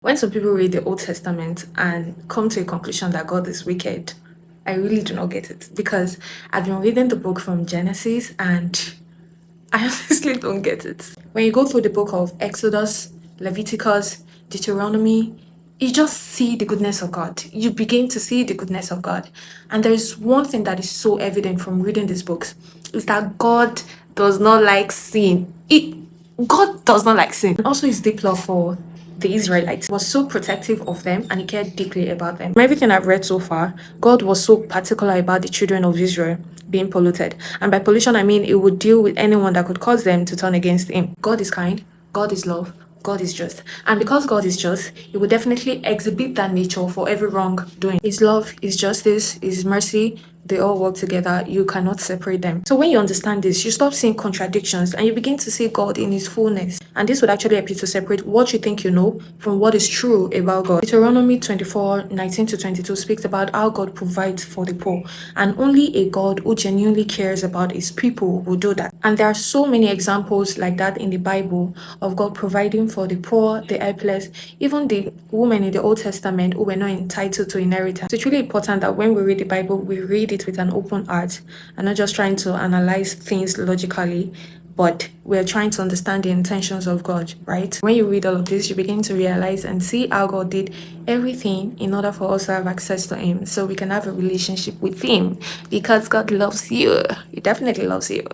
When some people read the Old Testament and come to a conclusion that God is wicked, I really do not get it because I've been reading the book from Genesis and I honestly don't get it. When you go through the book of Exodus, Leviticus, Deuteronomy, you just see the goodness of God. You begin to see the goodness of God. And there is one thing that is so evident from reading these books is that God does not like sin. God does not like sin. And also his deep love for the Israelites was so protective of them and he cared deeply about them. From everything I've read so far, God was so particular about the children of Israel being polluted. And by pollution, I mean it would deal with anyone that could cause them to turn against him. God is kind, God is love, God is just. And because God is just, he will definitely exhibit that nature for every wrongdoing. His love, his justice, his mercy, they all work together. You cannot separate them. So when you understand this, you stop seeing contradictions and you begin to see God in his fullness. And this would actually help you to separate what you think you know from what is true about God. Deuteronomy 24:19-22 speaks about how God provides for the poor. And only a God who genuinely cares about his people will do that. And there are so many examples like that in the Bible of God providing for the poor, the helpless, even the women in the Old Testament who were not entitled to inheritance. So it's really important that when we read the Bible, we read it with an open heart and not just trying to analyze things logically, but we're trying to understand the intentions of God, right? When you read all of this, you begin to realize and see how God did everything in order for us to have access to him so we can have a relationship with him because God loves you. He definitely loves you.